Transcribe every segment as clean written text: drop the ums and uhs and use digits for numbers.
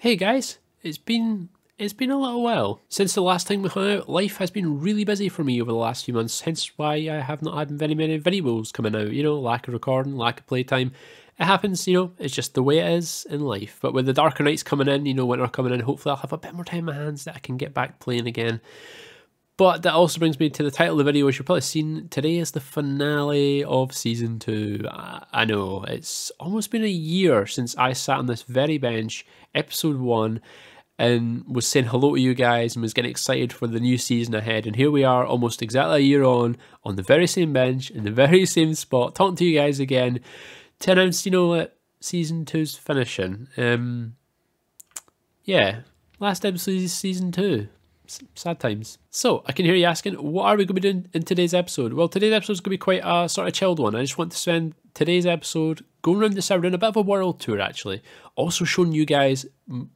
Hey guys, it's been a little while. Since the last time we hung out, life has been really busy for me over the last few months, hence why I have not had very many videos coming out, lack of recording, lack of playtime. It happens, it's just the way it is in life. But with the darker nights coming in, winter coming in, hopefully I'll have a bit more time in my hands that I can get back playing again. But that also brings me to the title of the video, which you've probably seen. Today is the finale of Season 2. I know, it's almost been a year since I sat on this very bench, Episode 1, and was saying hello to you guys and was getting excited for the new season ahead. And here we are, almost exactly a year on the very same bench, in the very same spot, talking to you guys again, to announce, that Season 2's finishing. Yeah, last episode is Season 2. Sad times. So, I can hear you asking, what are we going to be doing in today's episode? Well, today's episode is going to be quite a sort of chilled one. I just want to spend today's episode going around the server, doing a bit of a world tour actually. Also showing you guys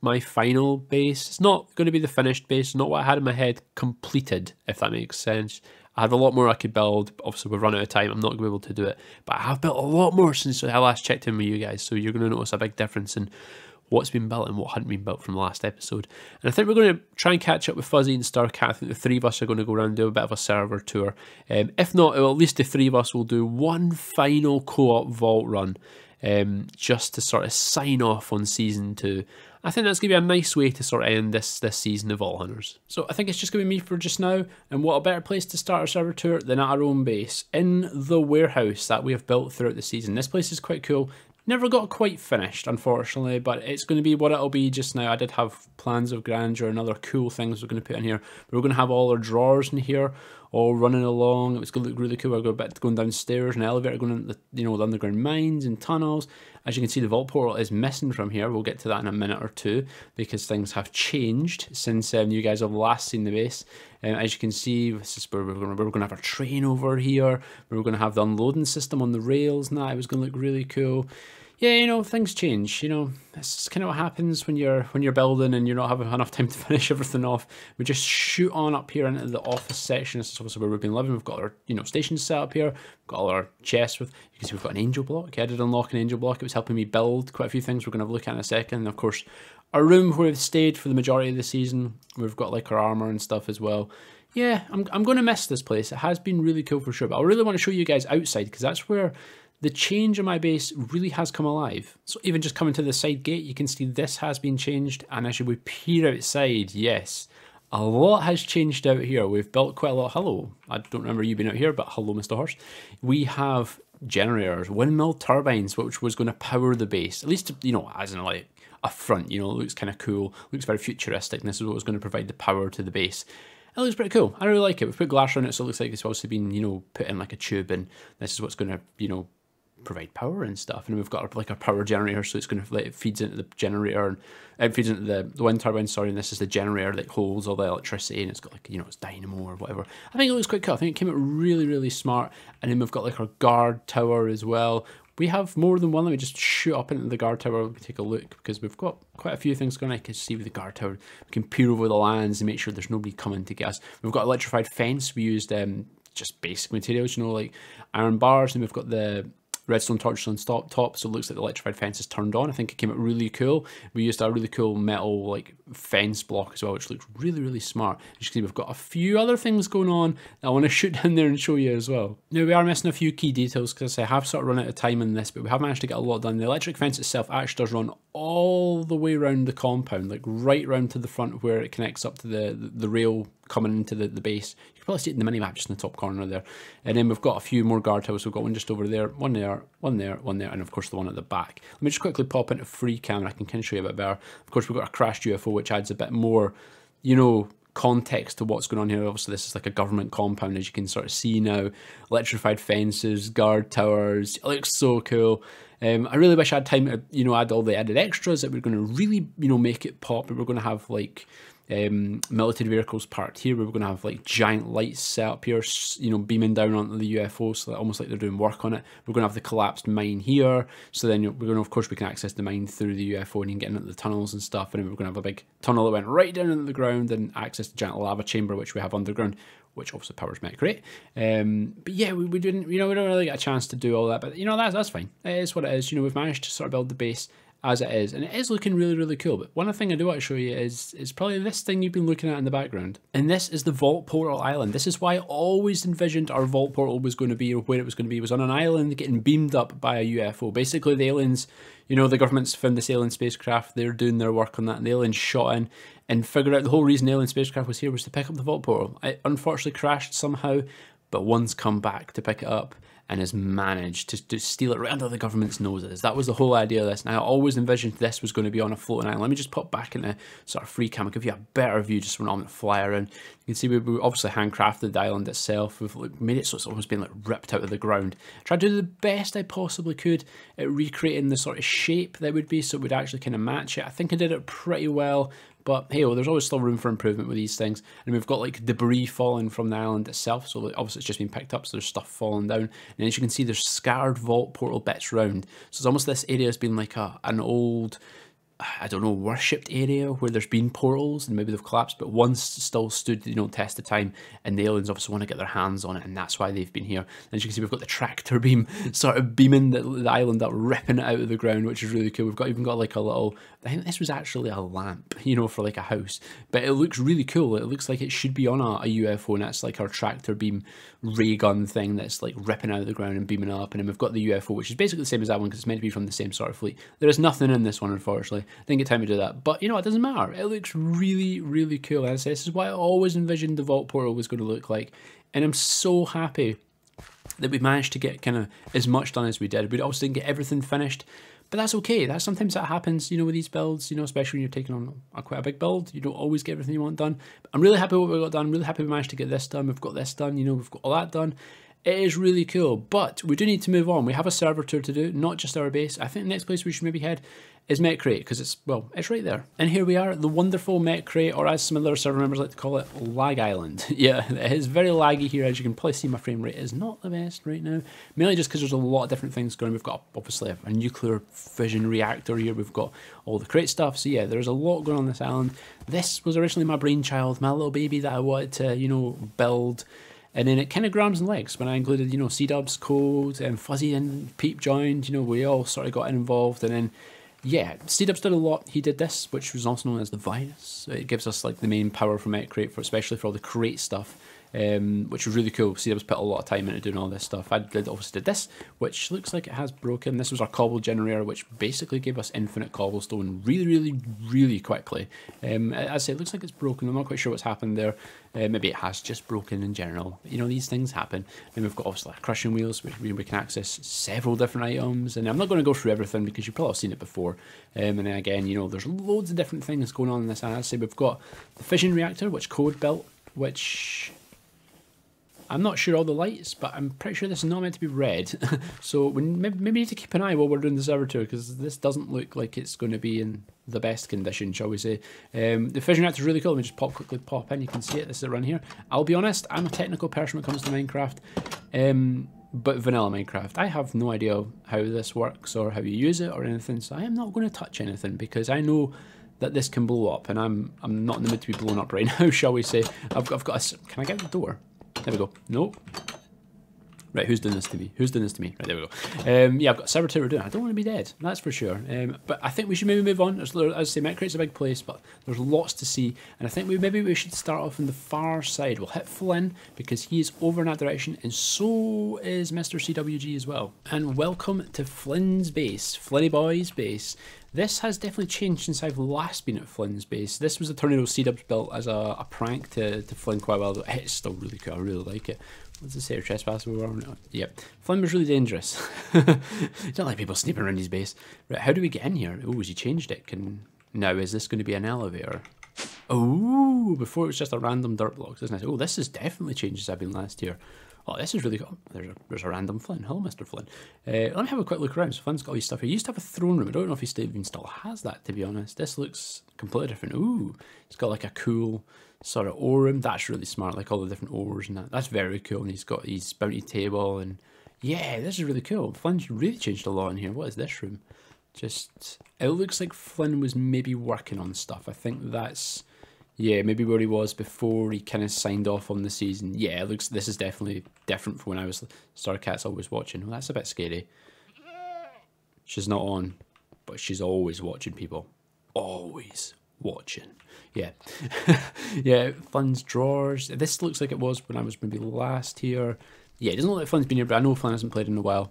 my final base. It's not going to be the finished base, not what I had in my head completed, if that makes sense. I had a lot more I could build, but obviously we've run out of time, I'm not going to be able to do it. But I have built a lot more since I last checked in with you guys, so you're going to notice a big difference in what's been built and what hadn't been built from the last episode. And I think we're going to try and catch up with Fuzzy and Styrkat. I think the three of us are going to go around and do a bit of a server tour. If not, well, at least the three of us will do one final co-op vault run, just to sort of sign off on Season 2. I think that's going to be a nice way to sort of end this season of Vault Hunters. So I think it's just going to be me for just now, and what a better place to start our server tour than at our own base, in the warehouse that we have built throughout the season. This place is quite cool. Never got quite finished, unfortunately, but it's going to be what it'll be just now. I did have plans of grandeur and other cool things we're going to put in here. We're going to have all our drawers in here, all running along. It was going to look really cool. I've got a bit going downstairs, an elevator going into the, the underground mines and tunnels. As you can see, the vault portal is missing from here. We'll get to that in a minute or two because things have changed since you guys have last seen the base. As you can see, this is where we're going to have our train over here. We're going to have the unloading system on the rails and that. It was going to look really cool. Yeah, things change. That's kind of what happens when you're building and you're not having enough time to finish everything off. We just shoot on up here into the office section. This is obviously where we've been living. We've got our stations set up here. We've got all our chests with. You can see we've got an angel block. I did unlock an angel block. It was helping me build quite a few things we're going to have a look at in a second. And of course, our room where we've stayed for the majority of the season. We've got like our armor and stuff as well. Yeah, I'm going to miss this place. It has been really cool for sure. But I really want to show you guys outside because that's where the change in my base really has come alive. So even just coming to the side gate, you can see this has been changed. And as we peer outside, yes, a lot has changed out here. We've built quite a lot. Hello, I don't remember you being out here, but hello, Mr. Horse. We have generators, windmill turbines, which was going to power the base. At least, as in like a front, it looks kind of cool. Looks very futuristic. And this is what was going to provide the power to the base. It looks pretty cool. I really like it. We've put glass on it, so it looks like it's also been, put in like a tube, and this is what's going to, provide power and stuff. And we've got our power generator, so it's going to it feeds into the generator, and it feeds into the wind turbine. Sorry, and this is the generator that holds all the electricity, and it's got it's dynamo or whatever. I think it looks quite cool. I think it came out really smart. And then we've got our guard tower as well. We have more than one. Let me just shoot up into the guard tower and take a look because we've got quite a few things going on. I can see with the guard tower, we can peer over the lands and make sure there's nobody coming to get us. We've got electrified fence. We used just basic materials, like iron bars, and we've got the redstone torches on top, so it looks like the electrified fence is turned on. I think it came out really cool. We used a really cool metal fence block as well, which looks really smart. As you can see, we've got a few other things going on that I want to shoot down there and show you as well. Now, we are missing a few key details because I have sort of run out of time in this, but we have managed to get a lot done. The electric fence itself actually does run all the way around the compound, right round to the front where it connects up to the rail coming into the base. You can probably see it in the mini-map just in the top corner there. And then we've got a few more guard towers. We've got one just over there, one there, one there, one there, and of course the one at the back. Let me just quickly pop into free cam and I can kind of show you a bit better. Of course, we've got a crashed UFO, which adds a bit more, context to what's going on here. Obviously, this is like a government compound, as you can sort of see now. Electrified fences, guard towers. It looks so cool. I really wish I had time to, add all the added extras that we're going to really, make it pop. We're going to have military vehicles parked here. We're going to have giant lights set up here, beaming down onto the UFO, so that almost like they're doing work on it. We're going to have the collapsed mine here, so then we're going to, of course, we can access the mine through the UFO and you can get into the tunnels and stuff. And then we're going to have a big tunnel that went right down into the ground and access the giant lava chamber, which we have underground, which also powers Mekreate. But yeah, we didn't, we don't really get a chance to do all that. But that's fine. It is what it is. We've managed to sort of build the base as it is, and it is looking really, really cool. But one thing I do want to show you is probably this thing you've been looking at in the background, and this is the Vault Portal Island. This is why I always envisioned our Vault Portal was going to be, or where it was going to be, was on an island getting beamed up by a UFO. Basically, the aliens, you know, the government's found this alien spacecraft, they're doing their work on that, and the aliens shot in and figured out the whole reason the alien spacecraft was here was to pick up the Vault Portal. It unfortunately crashed somehow, but one's come back to pick it up and has managed to steal it right under the government's noses. That was the whole idea of this. And I always envisioned this was going to be on a floating island. Let me just pop back into sort of free cam. I'll give you a better view just when I'm going to fly around. You can see we obviously handcrafted the island itself. We've made it so it's almost been like ripped out of the ground. Tried to do the best I possibly could at recreating the sort of shape that would be so it would actually kind of match it. I think I did it pretty well. But hey, well, there's always still room for improvement with these things. And we've got like debris falling from the island itself. So obviously it's just been picked up, so there's stuff falling down. And as you can see, there's scattered Vault Portal bits around. So it's almost this area has been like an old, I don't know, worshipped area where there's been portals and maybe they've collapsed, but one's still stood, you know, test of time, and the aliens obviously want to get their hands on it, and that's why they've been here. And as you can see, we've got the tractor beam sort of beaming the island up, ripping it out of the ground, which is really cool. We've even got like a little, I think this was actually a lamp, you know, for like a house, but it looks really cool. It looks like it should be on a UFO, and that's like our tractor beam ray gun thing that's like ripping out of the ground and beaming up. And then we've got the UFO, which is basically the same as that one because it's meant to be from the same sort of fleet. There is nothing in this one, unfortunately. Didn't get time to do that, but you know, it doesn't matter. It looks really, really cool. As I say, this is what I always envisioned the Vault Portal was going to look like, and I'm so happy that we managed to get kind of as much done as we did. We obviously didn't get everything finished, but that's okay. That's sometimes that happens, you know, with these builds, you know, especially when you're taking on quite a big build. You don't always get everything you want done. But I'm really happy with what we got done. I'm really happy we managed to get this done. We've got this done, you know, we've got all that done. It is really cool, but we do need to move on. We have a server tour to do, not just our base. I think the next place we should maybe head is Mekreate, because it's, well, it's right there. And here we are at the wonderful Mekreate, or as some other server members like to call it, Lag Island. Yeah, it is very laggy here. As you can probably see, my frame rate is not the best right now, mainly just because there's a lot of different things going on. We've got, obviously, a nuclear fission reactor here. We've got all the crate stuff. So yeah, there's a lot going on this island. This was originally my brainchild, my little baby that I wanted to, you know, build. And then it kind of grabs and legs when I included, you know, C-Dub's code and Fuzzy and Peep joined, you know, we all sort of got involved. And then, yeah, C-Dub's did a lot. He did this, which was also known as the virus. So it gives us like the main power from Mekreate, especially for all the crate stuff. Which was really cool. C-Dub's put a lot of time into doing all this stuff. I obviously did this, which looks like it has broken. This was our cobble generator, which basically gave us infinite cobblestone really, really, really quickly. As I say, it looks like it's broken. I'm not quite sure what's happened there. Maybe it has just broken in general. You know, these things happen. And we've got obviously crushing wheels, which we can access several different items. And I'm not going to go through everything because you've probably seen it before. And then again, you know, there's loads of different things going on in this. And as I say, we've got the fission reactor, which Code built, which I'm not sure all the lights, but I'm pretty sure this is not meant to be red. So we maybe need to keep an eye while we're doing the server tour, because this doesn't look like it's going to be in the best condition, shall we say. The fission reactor is really cool. Let me just quickly pop in. You can see it. This is it run here. I'll be honest, I'm a technical person when it comes to Minecraft, but vanilla Minecraft. I have no idea how this works or how you use it or anything, so I am not going to touch anything because I know that this can blow up, and I'm not in the mood to be blown up right now, shall we say. I've got a... Can I get the door? There we go. Nope. Right, who's doing this to me? Who's doing this to me? Right, there we go. Yeah, I've got server tour doing. I don't want to be dead, that's for sure. But I think we should maybe move on. As I say, Mekreate's a big place, but there's lots to see. And I think maybe we should start off on the far side. We'll hit Flynn, because he is over in that direction, and so is Mr. CWG as well. And welcome to Flynn's base, Flynny Boy's base. This has definitely changed since I've last been at Flynn's base. This was a tornado C-Dubs built as a prank to Flynn quite a while ago. It's still really cool, I really like it. What does it say, trespass? Yep. Flynn was really dangerous. You don't like people sneaking around his base. Right, how do we get in here? Oh, has he changed it? Now, is this going to be an elevator? Oh, before it was just a random dirt block, isn't it? Oh, this has definitely changed since I've been last year. Oh, this is really cool. There's a random Flynn. Hello, Mr. Flynn. Let me have a quick look around. So Flynn's got all his stuff here. He used to have a throne room. I don't know if he even still has that, to be honest. This looks completely different. Ooh, it's got like a cool sort of ore room. That's really smart, like all the different ores and that. That's very cool. And he's got his bounty table, and yeah, this is really cool. Flynn's really changed a lot in here. What is this room? Just, it looks like Flynn was maybe working on stuff. I think that's... Yeah, maybe where he was before he kind of signed off on the season. Yeah, it looks, this is definitely different from when I was Styrkat's always watching. Well, that's a bit scary. She's not on. but she's always watching people. Always watching. Yeah. Yeah, Flynn's drawers. This looks like it was when I was maybe last here. Yeah, it doesn't look like Flynn's been here, but I know Flynn hasn't played in a while.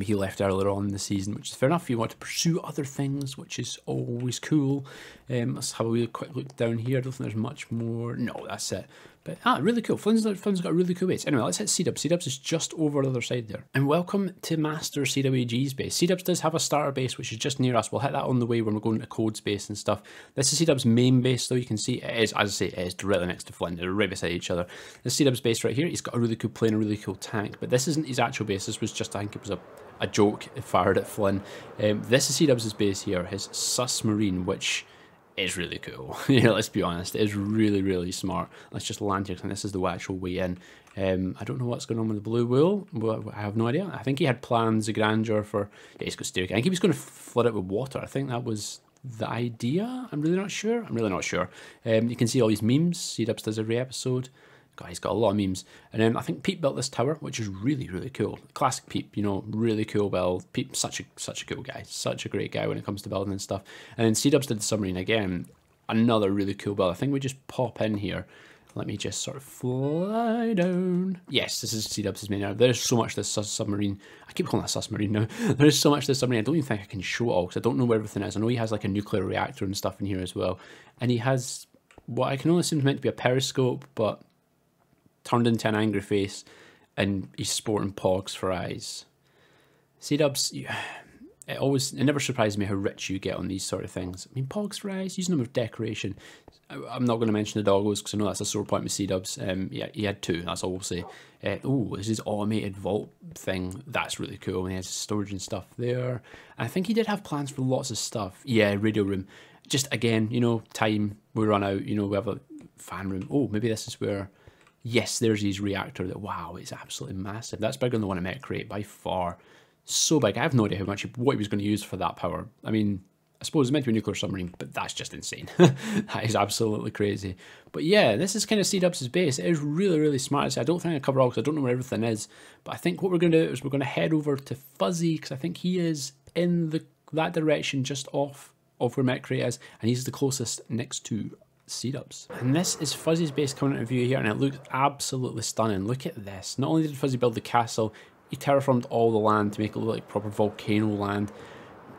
He left earlier on in the season, which is fair enough if you want to pursue other things, which is always cool. Let's have a really quick look down here. I don't think there's much more. No, that's it. But really cool. Flynn's got a really cool base. Anyway, let's hit C-Dubs. C-Dubs is just over the other side there. And welcome to Master CWG's base. C-Dubs does have a starter base, which is just near us. We'll hit that on the way when we're going to Code's base and stuff. This is C-Dubs' main base, though. You can see it is, as I say, it is directly next to Flynn. They're right beside each other. This is C-Dubs' base right here. He's got a really cool plane, a really cool tank. But this isn't his actual base. This was just, I think it was a joke fired at Flynn. This is C-Dubs' base here, his sus marine, which is really cool. Yeah, let's be honest, it is really, really smart. Let's just land here, and this is the actual way in. I don't know what's going on with the blue wool, but I have no idea. I think he had plans of grandeur for, yeah, he's got Styrkat. I think he was going to flood it with water. I think that was the idea. I'm really not sure. You can see all these memes C-Dubs does every episode. God, he's got a lot of memes. And then I think Peep built this tower, which is really, really cool. Classic Peep, you know, really cool build. Peep, such a cool guy. Such a great guy when it comes to building and stuff. And then C-Dubs did the submarine again. Another really cool build. I think we just pop in here. Let me just sort of fly down. Yes, this is C-Dubs' main. There's so much this submarine. I keep calling that submarine now. There's so much this submarine. I don't even think I can show it all because I don't know where everything is. I know he has like a nuclear reactor and stuff in here as well. And he has what I can only assume is meant to be a periscope, but turned into an angry face, and he's sporting pogs for eyes. C-Dubs, it never surprises me how rich you get on these sort of things. I mean, pogs for eyes, using them as decoration. I'm not going to mention the doggos because I know that's a sore point with C-Dubs. Yeah, he had two, that's all we'll say. Oh, this is automated vault thing. That's really cool. And he has storage and stuff there. I think he did have plans for lots of stuff. Yeah, radio room. Just again, you know, time, we run out, you know, we have a fan room. Oh, maybe this is where... Yes, there's his reactor that, wow, it's absolutely massive. That's bigger than the one at Mekreate by far. So big. I have no idea what he was going to use for that power. I mean, I suppose it's meant to be a nuclear submarine, but that's just insane. That is absolutely crazy. But yeah, this is kind of C-Dubs' base. It is really, really smart. I don't think I cover all because I don't know where everything is. But I think what we're going to do is we're going to head over to Fuzzy because I think he is in that direction just off of where Mekreate is. And he's the closest next to C-Dubs. And this is Fuzzy's base coming into view here, and it looks absolutely stunning. Look at this. Not only did Fuzzy build the castle, he terraformed all the land to make it look like proper volcano land.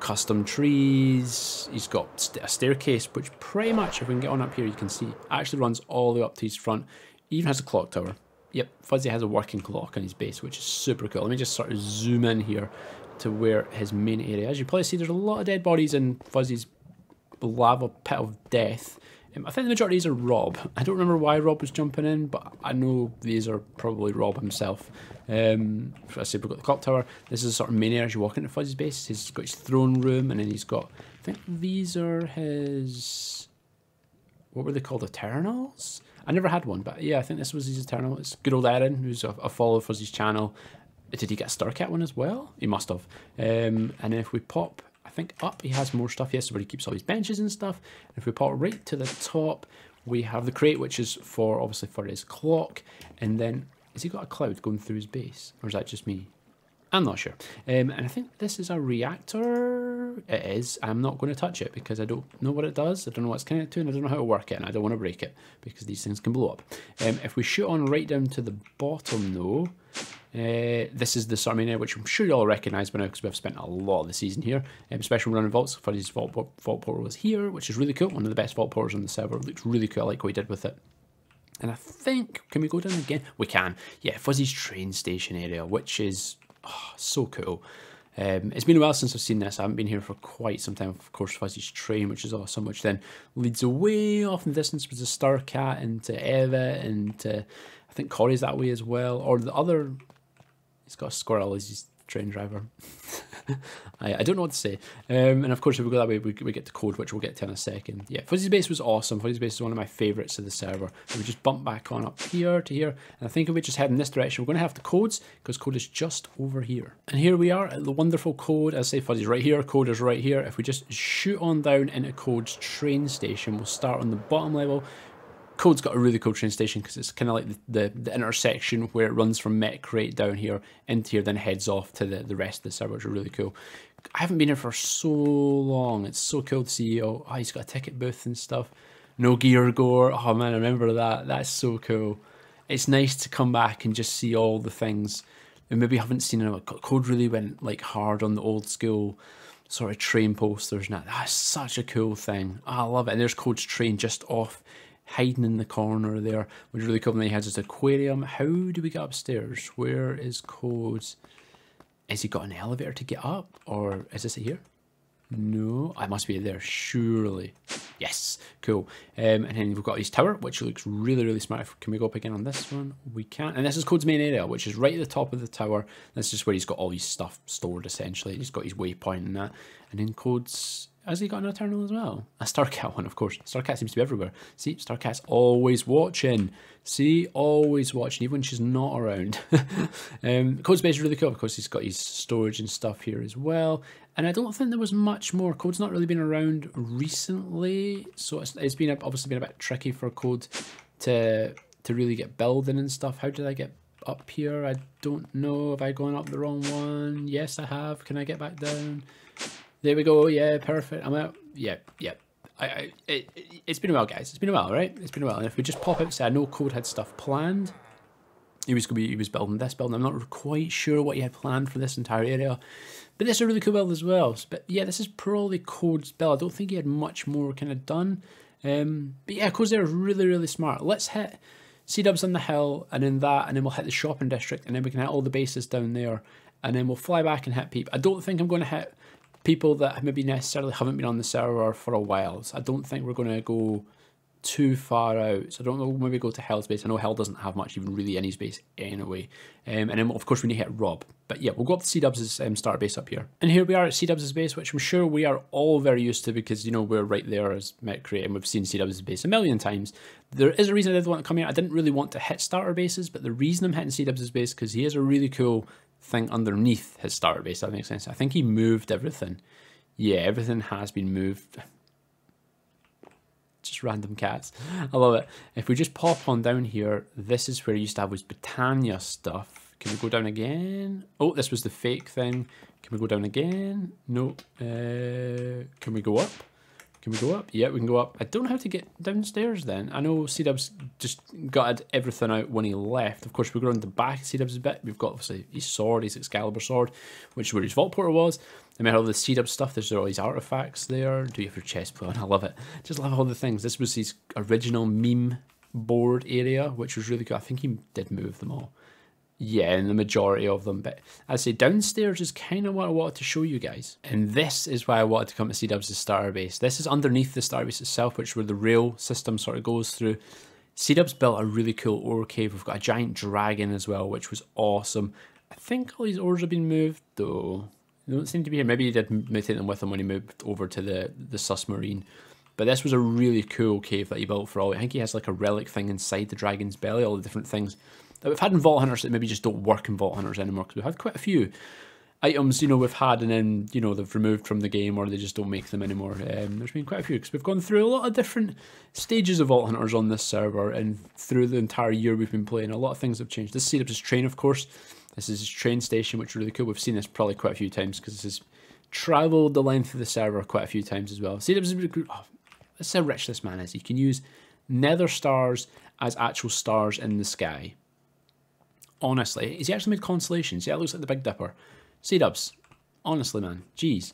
Custom trees. He's got a staircase, which pretty much, if we can get on up here, you can see, actually runs all the way up to his front. He even has a clock tower. Yep, Fuzzy has a working clock on his base, which is super cool. Let me just sort of zoom in here to where his main area is. As you probably see, there's a lot of dead bodies in Fuzzy's lava pit of death. I think the majority of these are Rob. I don't remember why Rob was jumping in, but I know these are probably Rob himself. I said we've got the clock tower. This is a sort of main area as you walk into Fuzzy's base. He's got his throne room, and then he's got, I think these are his, what were they called, Eternals? I never had one, but yeah, I think this was his Eternal. It's good old Aaron, who's a follower of Fuzzy's channel. Did he get a Styrkat one as well? He must have. And then if we pop, I think up, he has more stuff. Yes, where he keeps all his benches and stuff. And if we pop right to the top, we have the crate, which is for, obviously, for his clock. And then, has he got a cloud going through his base? Or is that just me? I'm not sure. And I think this is a reactor. It is. I'm not going to touch it because I don't know what it does. I don't know what it's connected to, and I don't know how to work it, and I don't want to break it because these things can blow up. If we shoot on right down to the bottom, though, this is the sort of main area, which I'm sure you all recognise by now because we've spent a lot of the season here, especially running vaults. Fuzzy's vault portal was here, which is really cool. One of the best vault portals on the server. It looks really cool. I like what he did with it. And I think, can we go down again? We can. Yeah, Fuzzy's train station area, which is so cool. It's been a while since I've seen this. I haven't been here for quite some time. Of course, Fuzzy's train, which is awesome, which then leads away off in the distance with the Styrkat into Evat, and I think Korey's that way as well. Or the other, he's got a squirrel as his train driver. I don't know what to say. And of course, if we go that way, we get to Code, which we'll get to in a second. Yeah, Fuzzy's base was awesome. Fuzzy's base is one of my favourites of the server. We just bump back on up here to here. And I think if we just head in this direction, we're going to have to Codes, because Code is just over here. And here we are at the wonderful Code. As I say, Fuzzy's right here, Code is right here. If we just shoot on down into Code's train station, we'll start on the bottom level. Code's got a really cool train station because it's kind of like the intersection where it runs from Mekreate down here into here, then heads off to the rest of the server, which are really cool. I haven't been here for so long. It's so cool to see. Oh, he's got a ticket booth and stuff. No gear gore. Oh man, I remember that. That's so cool. It's nice to come back and just see all the things we maybe haven't seen. Code really went like hard on the old school sort of train posters and that. That's such a cool thing. I love it. And there's Code's train just off, hiding in the corner there, which is really cool. And then he has his aquarium. How do we get upstairs? Where is Code's? Has he got an elevator to get up? Or is this it here? No, I must be there, surely. Yes, cool. And then we've got his tower, which looks really, really smart. Can we go up again on this one? We can. And this is Code's main area, which is right at the top of the tower. This is where he's got all his stuff stored, essentially. He's got his waypoint and that. And then Code's... Has he got an Eternal as well? A Styrkat one, of course. Styrkat seems to be everywhere. See, Styrkat's always watching. See, always watching, even when she's not around. Code's base is really cool. Of course, he's got his storage and stuff here as well. And I don't think there was much more. Code's not really been around recently, so it's been obviously been a bit tricky for Code to really get building and stuff. How did I get up here? I don't know. Have I gone up the wrong one? Yes, I have. Can I get back down? There we go. Yeah, perfect. I'm out. Yeah. It's been a while, guys. It's been a while, right? It's been a while. And if we just pop outside, I know Code had stuff planned. He was building this building. I'm not quite sure what he had planned for this entire area, but this is a really cool build as well. But yeah, this is probably Code's build. I don't think he had much more kind of done. But yeah, Code's there is really, really smart. Let's hit C-dubs on the hill, and then that, and then we'll hit the shopping district, and then we can hit all the bases down there, and then we'll fly back and hit Peep. I don't think I'm going to hit people that maybe necessarily haven't been on the server for a while. So I don't think we're going to go too far out. So I don't know, maybe go to Hell's base. I know Hell doesn't have much even really in his base anyway. And then of course we need to hit Rob. But yeah, we'll go up to C-dubs' starter base up here. And here we are at C-dubs' base, which I'm sure we are all very used to because, you know, we're right there as Mekreate and we've seen C-dubs' base a million times. There is a reason I did want to come here. I didn't really want to hit starter bases, but the reason I'm hitting C-dubs' base because he has a really cool thing underneath his starter base. That makes sense. I think he moved everything. Yeah, everything has been moved. Just random cats. I love it. If we just pop on down here, this is where he used to have his Britannia stuff. Can we go down again? Oh, this was the fake thing. Can we go down again? No. Can we go up? Can we go up? Yeah, we can go up. I don't know how to get downstairs then. I know C-dubs just gutted everything out when he left. Of course, we go around the back of C-dubs a bit. We've got obviously his sword, his Excalibur sword, which is where his vault portal was. And we had all the C-dubs stuff. There's all these artifacts there. Do you have your chest plate on? I love it. Just love all the things. This was his original meme board area, which was really cool. I think he did move them all. Yeah, and the majority of them. But I'd say downstairs is kind of what I wanted to show you guys. And this is why I wanted to come to C-dubs' starter base. This is underneath the starter base itself, which is where the rail system sort of goes through. C-dubs built a really cool ore cave. We've got a giant dragon as well, which was awesome. I think all these ores have been moved, though. They don't seem to be here. Maybe he did take them with him when he moved over to the submarine. But this was a really cool cave that he built for all. I think he has like a relic thing inside the dragon's belly, all the different things that we've had in Vault Hunters that maybe just don't work in Vault Hunters anymore, because we've had quite a few items, you know, we've had and then, you know, they've removed from the game or they just don't make them anymore. There's been quite a few because we've gone through a lot of different stages of Vault Hunters on this server, and through the entire year we've been playing, a lot of things have changed. This is his train, of course. This is his train station, which is really cool. We've seen this probably quite a few times because this has travelled the length of the server quite a few times as well. See, this is how rich this man is. He can use nether stars as actual stars in the sky. Honestly, has he actually made constellations? Yeah, it looks like the Big Dipper. C-dubs. Honestly, man. Jeez.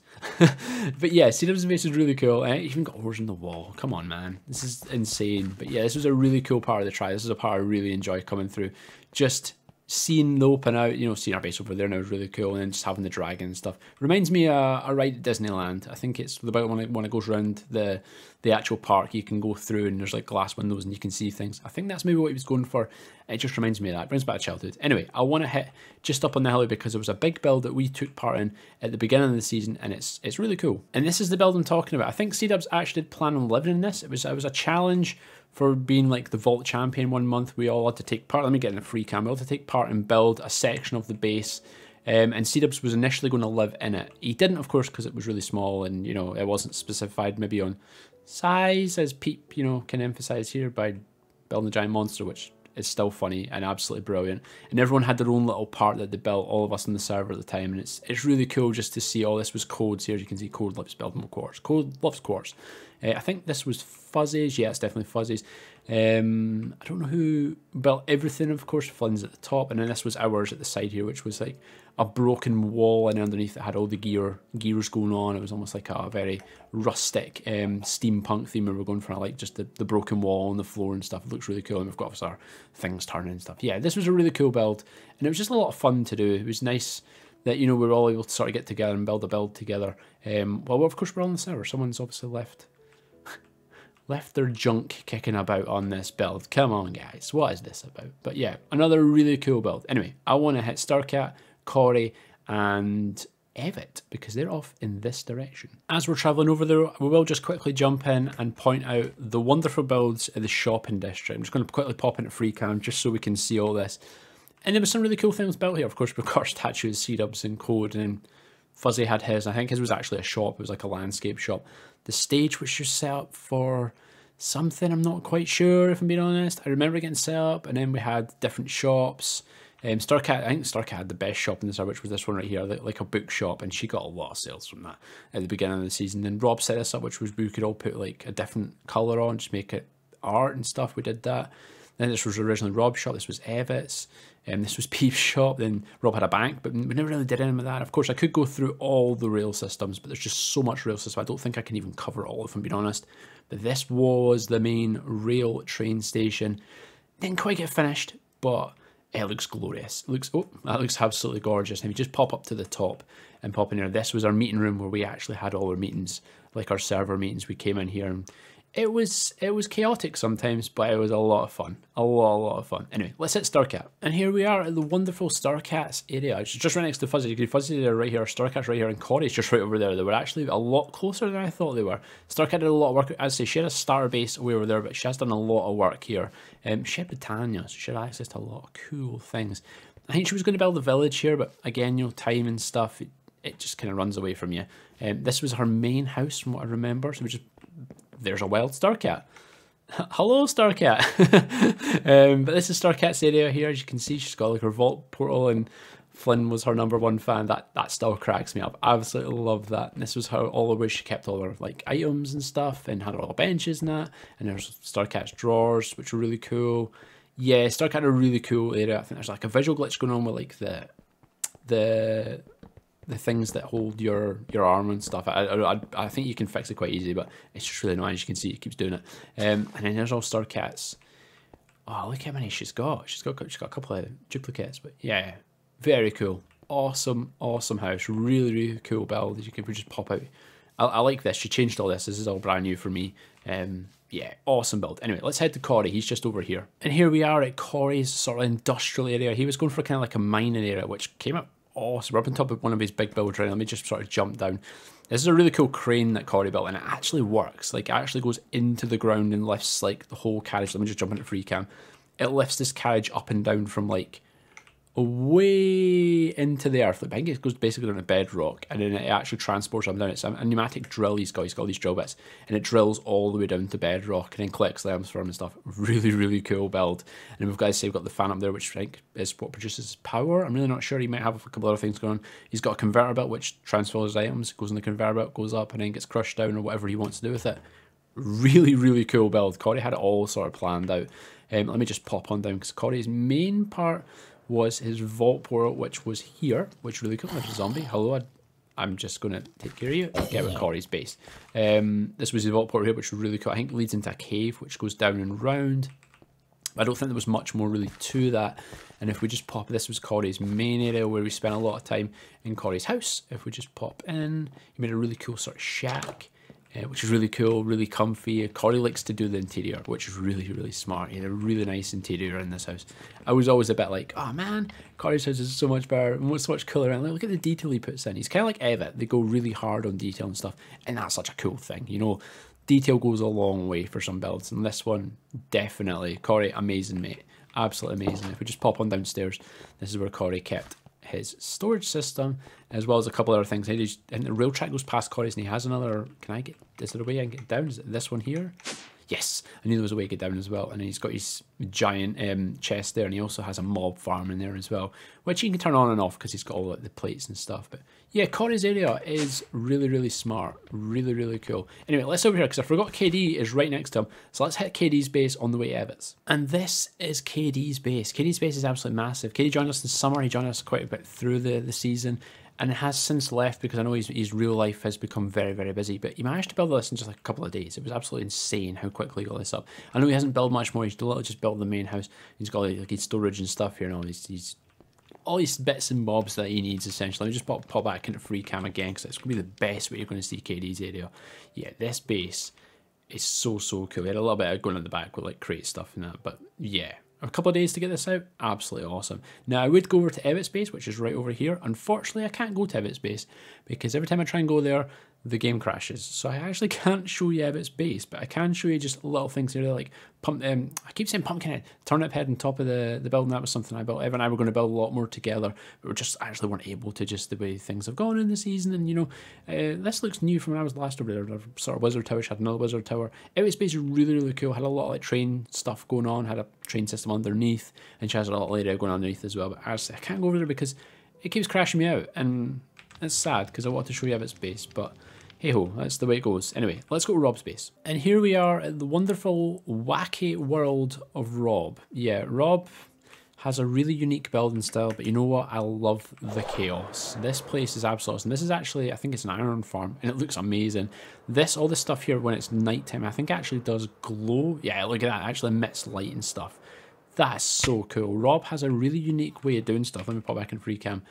But yeah, C-dubs' base is really cool. I even got ores in the wall. Come on, man. This is insane. But yeah, this was a really cool part of the try. This is a part I really enjoy coming through. Just seeing the open out, you know, seeing our base over there now is really cool, and then just having the dragon and stuff. Reminds me a ride at Disneyland. I think it's about when it goes around the actual park, you can go through and there's like glass windows and you can see things. I think that's maybe what he was going for. It just reminds me of that. It brings back childhood. Anyway, I want to hit just up on the hill because it was a big build that we took part in at the beginning of the season, and it's really cool. And this is the build I'm talking about. I think C-dubs actually did plan on living in this. It was a challenge for being like the Vault Champion 1 month. We all had to take part. Let me get in a free cam. We all had to take part and build a section of the base. And C-dubs was initially going to live in it. He didn't, of course, because it was really small and, you know, it wasn't specified maybe on size, as Peep, you know, can emphasize here by building a giant monster, which is still funny and absolutely brilliant. And everyone had their own little part that they built, all of us on the server at the time. And it's really cool just to see all this was codes here. You can see Code loves building more quartz. Code loves quartz. I think this was Fuzzies. Yeah, it's definitely Fuzzies. I don't know who built everything, of course. Flynn's at the top, and then this was ours at the side here, which was like a broken wall, and underneath it had all the gears going on. It was almost like a very rustic steampunk theme where we're going for like just the broken wall on the floor and stuff. It looks really cool, and we've got our things turning and stuff. Yeah, this was a really cool build, and it was just a lot of fun to do. It was nice that, you know, we were all able to sort of get together and build a build together. Well, of course, we're on the server. Someone's obviously left their junk kicking about on this build. Come on, guys, what is this about? But yeah, another really cool build. Anyway, I want to hit Styrkat, Korey, and Evat, because they're off in this direction. As we're travelling over there, we will just quickly jump in and point out the wonderful builds in the shopping district. I'm just going to quickly pop into free cam just so we can see all this. And there was some really cool things built here. Of course, we've got our statues, C-dubs and Code, and Fuzzy had his. I think his was actually a shop. It was like a landscape shop. The stage was just set up for something, I'm not quite sure, if I'm being honest. I remember getting set up, and then we had different shops. Styrkat, I think Styrkat had the best shop in the server, which was this one right here, like a book shop, and she got a lot of sales from that at the beginning of the season. Then Rob set us up, which was we could all put like a different colour on, just make it art and stuff. We did that. Then this was originally Rob's shop, this was Evat's, this was Peep's shop. Then Rob had a bank, but we never really did anything with that. Of course, I could go through all the rail systems, but there's just so much rail system, I don't think I can even cover all, if I'm being honest. But this was the main rail train station. Didn't quite get finished, but it looks glorious. It looks, oh, that looks absolutely gorgeous. And if you just pop up to the top and pop in here, this was our meeting room where we actually had all our meetings, like our server meetings. We came in here and it was chaotic sometimes, but it was a lot of fun. A lot of fun. Anyway, let's hit Styrkat. And here we are at the wonderful Styrkat's area. It's just right next to Fuzzy. You can see Fuzzy there right here, Styrkat's right here, and Korey's just right over there. They were actually a lot closer than I thought they were. Styrkat did a lot of work. As I say, she had a starter base way over there, but she has done a lot of work here. She had Britannia, so she had access to a lot of cool things. I think she was going to build a village here, but again, you know, time and stuff, it just kind of runs away from you. This was her main house from what I remember, so we just... There's a wild Styrkat. Hello, Styrkat. But this is Styrkat's area here. As you can see, she's got like her vault portal, and Flynn was her #1 fan. That still cracks me up. I absolutely love that. And this was how all the way she kept all her like items and stuff, and had all the benches and that. And there's Styrkat's drawers, which are really cool. Yeah, Styrkat had a really cool area. I think there's like a visual glitch going on with like the things that hold your arm and stuff. I think you can fix it quite easy, but it's just really annoying. As you can see, it keeps doing it. And then there's all Styrkat's. Oh, look how many she's got. She's got a couple of duplicates, but yeah, very cool. Awesome house. Really cool build. As you can just pop out. I like this. She changed all this. This is all brand new for me. Yeah, awesome build. Anyway, let's head to Korey. He's just over here. And here we are at Korey's sort of industrial area. He was going for kind of like a mining area, which came up awesome. We're up on top of one of his big builds right now. Let me just sort of jump down. This is a really cool crane that Korey built, and it actually works. Like, it actually goes into the ground and lifts like the whole carriage. Let me just jump into free cam. It lifts this carriage up and down from like way into the earth. Like, I think it goes basically on a bedrock, and then it actually transports up and down. It's a pneumatic drill he's got all these drill bits, and it drills all the way down to bedrock and then collects items for him and stuff. Really cool build. And we've got to say, we've got the fan up there, which I think is what produces power. I'm really not sure. He might have a couple other things going on. He's got a converter belt which transfers items, goes in the conveyor belt, goes up, and then gets crushed down or whatever he wants to do with it. Really cool build. Korey had it all sort of planned out. Let me just pop on down, because Korey's main part was his vault portal, which was here, which is really cool. There's a zombie. Hello, I'm just going to take care of you. Get with Korey's base. This was his vault portal here, which was really cool. I think it leads into a cave, which goes down and round. I don't think there was much more really to that. And if we just pop, this was Korey's main area where we spent a lot of time in Korey's house. If we just pop in, he made a really cool sort of shack. Which is really cool, really comfy. Korey likes to do the interior, which is really smart. He had a really nice interior in this house. I was always a bit like, oh man, Korey's house is so much better and so much cooler. And look at the detail he puts in. He's kind of like Evat. They go really hard on detail and stuff, and that's such a cool thing. You know, detail goes a long way for some builds, and this one definitely. Korey, amazing, mate. Absolutely amazing. If we just pop on downstairs, this is where Korey kept his storage system, as well as a couple other things. And the rail track goes past Korey's, and he has another. Can I get? Is there a way I can get down? Is it this one here? Yes, I knew there was a way to get down as well. And he's got his giant chest there, and he also has a mob farm in there as well, which he can turn on and off because he's got all like, the plates and stuff. But yeah, Korey's area is really, really smart. Really, really cool. Anyway, let's over here because I forgot KD is right next to him. So let's hit KD's base on the way to Evat's. And this is KD's base. KD's base is absolutely massive. KD joined us in summer. He joined us quite a bit through the season. And it has since left because I know his real life has become very, very busy. But he managed to build this in just like a couple of days. It was absolutely insane how quickly he got this up. I know he hasn't built much more. He's just built the main house. He's got like his storage and stuff here and all these bits and bobs that he needs essentially. Let me just pop back into free cam again because it's going to be the best way you're going to see KD's area. Yeah, this base is so cool. He had a little bit of going at the back with like crate stuff and that, but yeah. A couple of days to get this out, absolutely awesome. Now I would go over to Evat's base, which is right over here. Unfortunately, I can't go to Evat's base because every time I try and go there, the game crashes. So I actually can't show you Evat's base, but I can show you just little things here like I keep saying Pumpkinhead, turnip head on top of the building. That was something I built. Evan and I were going to build a lot more together, but we just actually weren't able to, just the way things have gone in the season. And you know, this looks new from when I was last over there. Sort of wizard tower. She had another wizard tower. Evat's base is really cool. Had a lot of like train stuff going on. Had a train system underneath, and she has a little area going underneath as well. But I can't go over there because it keeps crashing me out, and it's sad because I want to show you Evat's base, but hey ho, that's the way it goes. Anyway, let's go to Rob's base. And here we are at the wonderful, wacky world of Rob. Yeah, Rob has a really unique building style, but you know what? I love the chaos. This place is absolutely awesome. This is actually, I think it's an iron farm, and it looks amazing. All this stuff here, when it's nighttime, I think actually does glow. Yeah, look at that. It actually emits light and stuff. That's so cool. Rob has a really unique way of doing stuff. Let me pop back in free cam.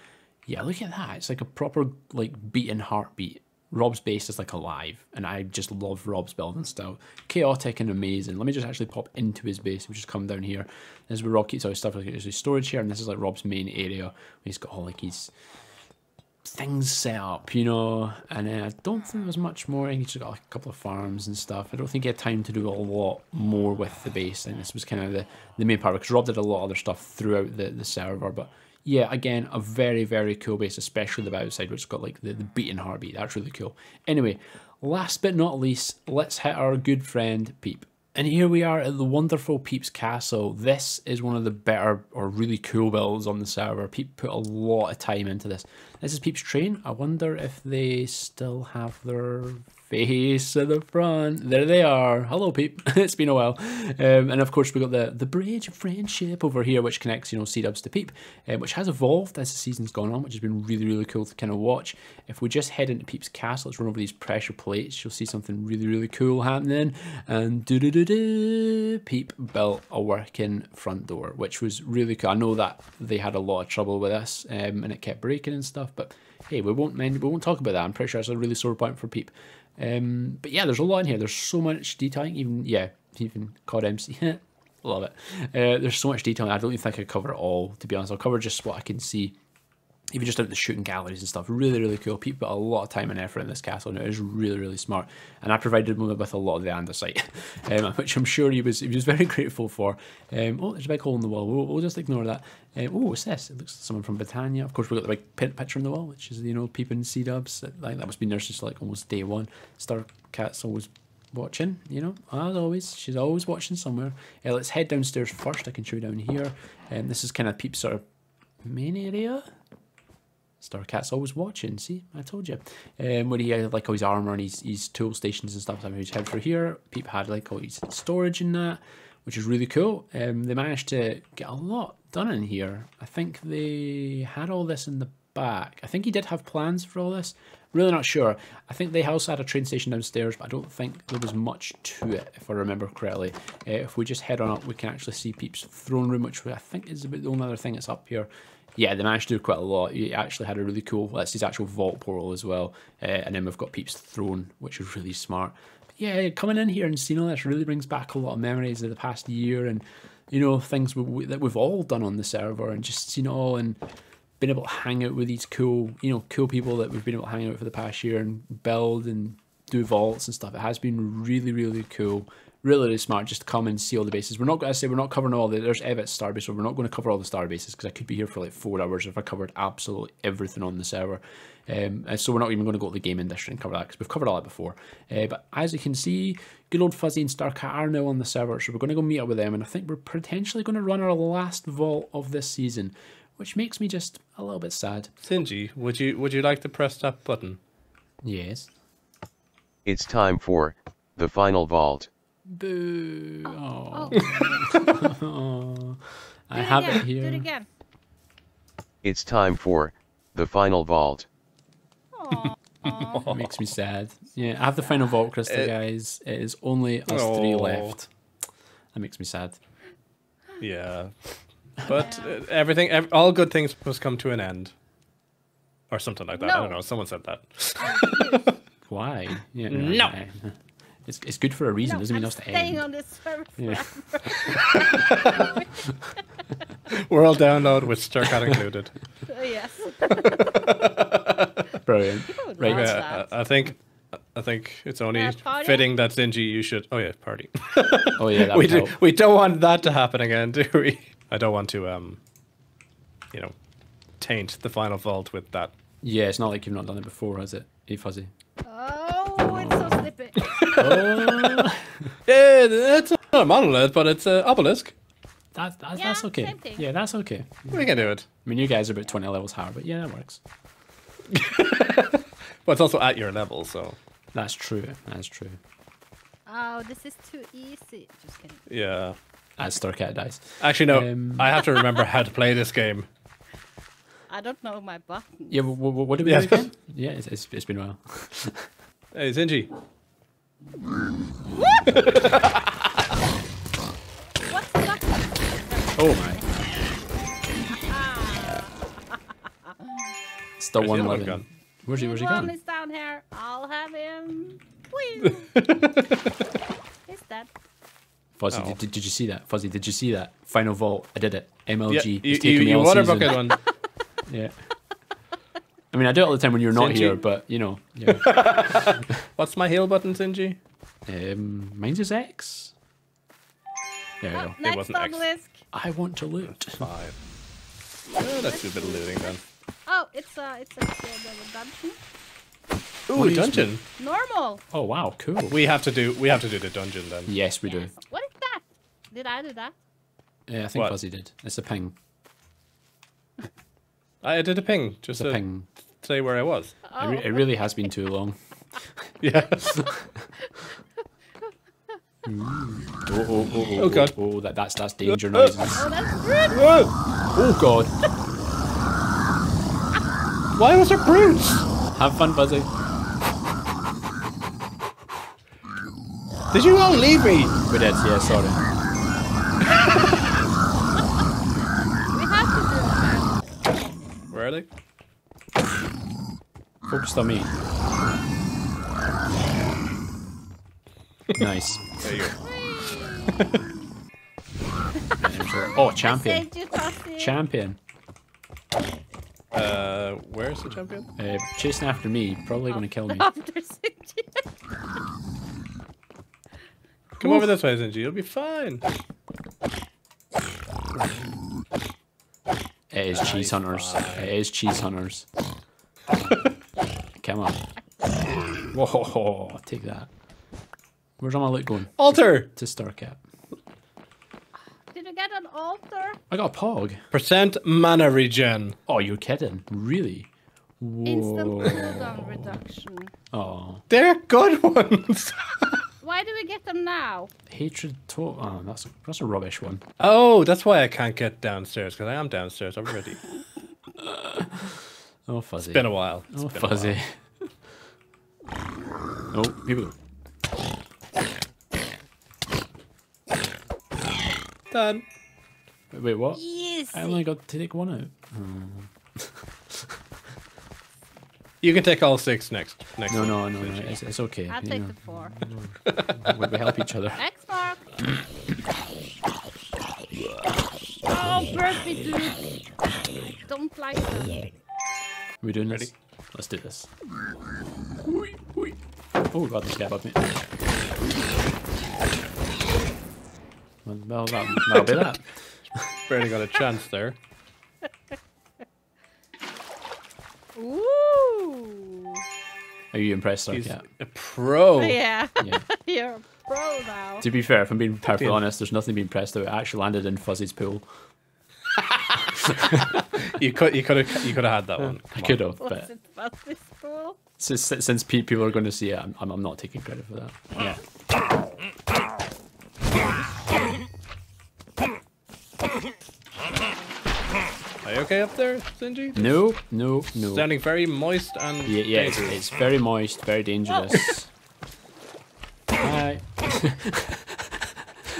Yeah, look at that. It's like a proper like beating heartbeat. Rob's base is like alive, and I just love Rob's building style. Chaotic and amazing. Let me just actually pop into his base. We'll just come down here. This is where Rob keeps all his stuff. Like there's his storage here, and this is like Rob's main area. He's got all like his things set up, you know. And I don't think there's much more. He's just got like a couple of farms and stuff. I don't think he had time to do a lot more with the base, and this was kind of the main part because Rob did a lot of other stuff throughout the server, but. Yeah, again, a very cool base, especially the outside, which has got like the beating heartbeat. That's really cool. Anyway, last but not least, let's hit our good friend Peep. And here we are at the wonderful Peep's castle. This is one of the better or really cool builds on the server. Peep put a lot of time into this. This is Peep's train. I wonder if they still have their face at the front. There they are. Hello, Peep. It's been a while. And of course, we've got the bridge of friendship over here, which connects, you know, C-dubs to Peep, which has evolved as the season's gone on, which has been really cool to kind of watch. If we just head into Peep's castle, let's run over these pressure plates. You'll see something really cool happening. And Peep built a working front door, which was really cool. I know that they had a lot of trouble with this, and it kept breaking and stuff, but hey, we won't talk about that. I'm pretty sure it's a really sore point for Peep. But yeah, there's a lot in here. There's so much detailing. Even COD MC. Love it. There's so much detailing. I don't even think I cover it all, to be honest. I'll cover just what I can see. Even just out the shooting galleries and stuff. Really cool. People put a lot of time and effort in this castle, and it is really smart. And I provided him with a lot of the andesite, which I'm sure he was very grateful for. Oh, there's a big hole in the wall. We'll just ignore that. Oh, what's this? It looks like someone from Britannia. Of course, we've got the big picture on the wall, which is, you know, Peep and C-dubs. Like, that must be there since like almost day one. Styrkat's always watching, you know, as always. She's always watching somewhere. Let's head downstairs first. I can show you down here. This is kind of Peep's sort of main area. Styrkat's always watching, see, I told you. Where he had like all his armor and his tool stations and stuff. So he's head for here. Peep had like all his storage in that, which is really cool. They managed to get a lot done in here. I think they had all this in the back. I think he did have plans for all this. Really not sure. I think they also had a train station downstairs, but I don't think there was much to it, if I remember correctly. If we just head on up, we can actually see Peep's throne room, which I think is about the only other thing that's up here. Yeah, they managed to do quite a lot. He actually had a really cool, that's his actual vault portal as well. And then we've got Peep's throne, which is really smart. But yeah, coming in here and seeing all this really brings back a lot of memories of the past year and, you know, things that we've all done on the server, and just seen it all and been able to hang out with these cool, you know, cool people that we've been able to hang out with for the past year and build and do vaults and stuff. It has been really cool. really, really smart just to come and see all the bases. We're not going to say we're not covering all the. There's Evat's starbase, so we're not going to cover all the starbases because I could be here for like 4 hours if I covered absolutely everything on the server. And so we're not even going to go to the gaming district and cover that because we've covered all that before. But as you can see, good old Fuzzy and Styrkat are now on the server, so we're going to go meet up with them, and I think we're potentially going to run our last vault of this season, which makes me just a little bit sad. Zinjy, would you like to press that button? Yes. It's time for the final vault. Boo. Oh. Oh. I have it here. Do it again. It's time for the final vault. Aww. It makes me sad. Yeah, I have the final vault crystal, guys. It is only us 3 left. That makes me sad. Yeah. But all good things must come to an end. Or something like that. No. I don't know. Someone said that. Why? Yeah, No. It's good for a reason. Doesn't mean I'm us to staying end. on this server Yeah. forever. World download with Styrkat included. Yes. Brilliant. People would Right. love Yeah, that. I think it's only Party? fitting that Zinjy you should. Oh yeah, party. Oh yeah, that would help. We don't want that to happen again, do we? I don't want to you know, taint the final vault with that. Yeah, it's not like you've not done it before, has it? Hey, Fuzzy. Oh, it's so slippy. Oh. Yeah, it's not a monolith, but it's an obelisk. That's Yeah, okay. same thing. Yeah, that's okay. We can do it. I mean, you guys are about 20 levels higher, but yeah, that works. But it's also at your level, so That's true. That's true. Oh, this is too easy. Just kidding. yeah. As Styrkat dies. Actually, no. I I have to remember how to play this game. I don't know my buttons. Yeah, what did we Yeah. do again? Yeah, it's been a while. Hey, Zinjy. What's that? Oh my. Still Where's the one other one living. gone? Where's he One gone? is down here. I'll have him. Whee! He's dead. Fuzzy, Oh. did you see that? Fuzzy, did you see that? Final vault. I did it. MLG. Yeah, It's taken me you all water season. bucket one. Yeah. I mean, I do it all the time when you're not Zinjy? here, but you know. Yeah. What's my heal button, Zinjy? Mine's is X. There we Oh, go. next wasn't X. obelisk. I want to loot. 5. Let's do a bit of looting then. Oh, it's a dungeon. Ooh, What is dungeon. Normal. Oh wow, cool. We have to do the dungeon then. Yes, we do. Yes. What is that? Did I do that? Yeah, I think What? Fuzzy did. It's a ping. I did a ping just It's a to ping. say where I was. Oh, It really has been too long. Yeah. Oh God. Oh, that's danger noises. oh, that's rude. Oh god. Why was there brutes? Have fun, Fuzzy. Did you all leave me? We did, yeah, sorry. We have to do it. Where are they? Focused on me. Nice. There you go. Oh, champion. Saved you, Fuzzy. Champion. Where's the champion? Chasing after me, probably going to kill me. After Zinjy. Come over this way, Zinjy. You'll be fine. It is cheese hunters. It is cheese hunters. Come on. Whoa, take that. Where's all my loot going? Altar. To Styrkat. Did you get an altar? I got a pog. Percent mana regen. Oh, you're kidding? Really? Instant Whoa. cooldown reduction. Oh, They're good ones. Why do we get them now? hatred to. Oh, that's a rubbish one. Oh, that's why I can't get downstairs, because I am downstairs already. Oh, Fuzzy. Been a while. Oh, Fuzzy. Oh, people. Done. Wait, what? Easy. I only got to take one out. You can take all 6 next. No. It's okay. I'll you take know. the 4. We help each other. X mark. Oh, burpee dude. Don't like that. We doing this? Ready? Let's do this. Oh god, this guy above me. Well, that'll be that. Barely got a chance there. Ooh. Are you impressed, He's Styrkat? a pro. Yeah. Yeah. You're a pro now. To be fair, if I'm being perfectly honest, there's nothing being pressed out. It actually landed in Fuzzy's pool. You could have had that one. I could have, Was but it Fuzzy's pool? since people are going to see it, I'm not taking credit for that. Yeah. Are you okay up there, Zinjy? No. Sounding very moist and Yeah, dangerous. it's very moist, very dangerous. Hi.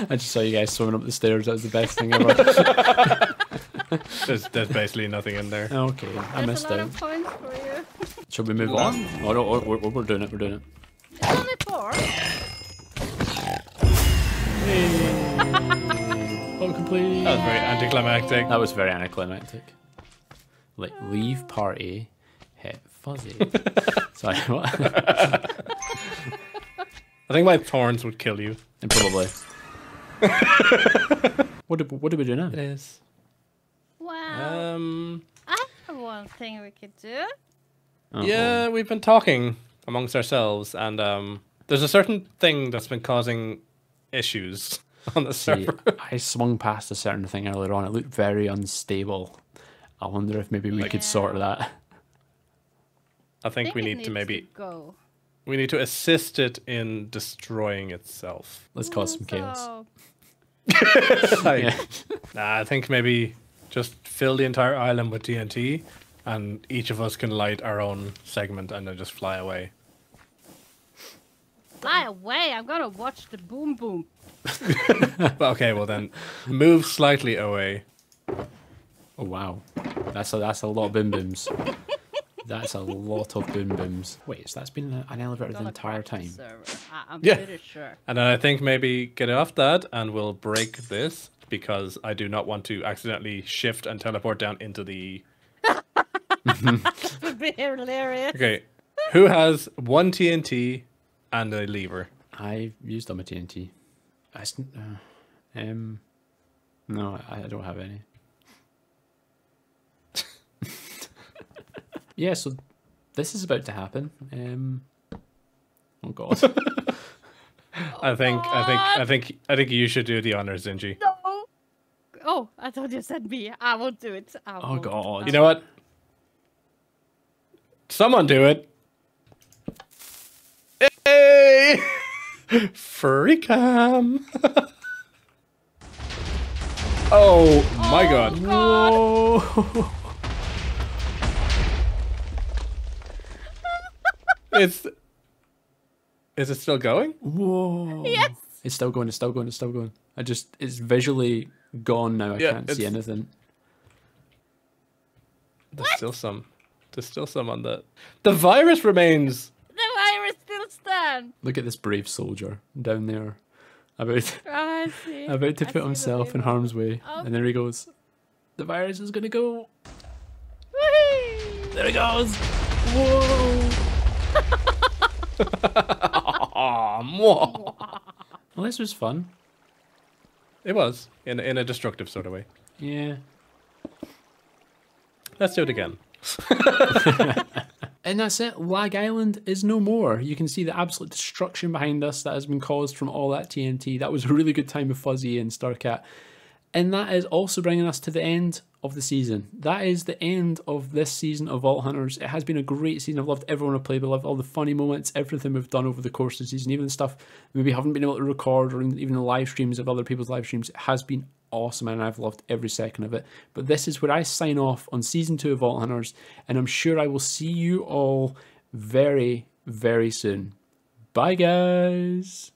I just saw you guys swimming up the stairs. That was the best thing ever. There's basically nothing in there. Okay, I There's missed a lot out. of points for you. Shall we move on? Oh no, we're doing it. We're doing it. It's only 4. Oh, complete. That was very anticlimactic. That was very anticlimactic. Like, leave party, hit Fuzzy. Sorry, what? I think my thorns would kill you. And probably. What do we do now? It is. Well, I have one thing we could do. Yeah, we've been talking amongst ourselves, and there's a certain thing that's been causing issues on the See, server. I swung past a certain thing earlier on. It looked very unstable. I wonder if maybe we could sort that. I think we it need needs to maybe go. we need to assist it in destroying itself. Let's cause some chaos. So, Like, Yeah. nah, I think maybe just fill the entire island with TNT, and each of us can light our own segment and then just fly away. fly away! I'm gonna watch the boom boom. Okay, well then, move slightly away. Oh wow, that's a lot of boom booms. That's a lot of boom booms. Wait, so that's been an elevator the Gonna entire crash the time. server. I'm Yeah. pretty sure. And then I think maybe get off that, and we'll break this because I do not want to accidentally shift and teleport down into the. It would be hilarious. Okay, who has 1 TNT and a lever? I used all my TNT. No, I don't have any. Yeah, so this is about to happen. Oh god. I think you should do the honors, Zinjy. No. Oh, I thought you said me. I won't do it. I Oh won't. god. You know what? Someone do it. Hey! Furry cam. Oh my god. Whoa. Is it still going? Whoa. Yes. It's still going. It's visually gone now. I Yeah, can't see it's- anything. There's still some. There's still some on that. The virus remains. The virus still stands. Look at this brave soldier down there, about I see. about to I put see himself in the label. harm's way, Oh. and there he goes. The virus is gonna go. Whee! There he goes. Whoa. Well, this was fun. It was in a destructive sort of way. Yeah. Let's do it again. And that's it. Lag Island is no more. You can see the absolute destruction behind us that has been caused from all that TNT. That was a really good time with Fuzzy and Styrkat. And that is also bringing us to the end of the season. That is the end of this season of Vault Hunters. It has been a great season. I've loved everyone I've played. I loved all the funny moments, everything we've done over the course of the season, even the stuff maybe haven't been able to record, or even the live streams of other people's live streams. It has been awesome, and I've loved every second of it. But this is where I sign off on season 2 of Vault Hunters, and I'm sure I will see you all very, very soon. Bye, guys.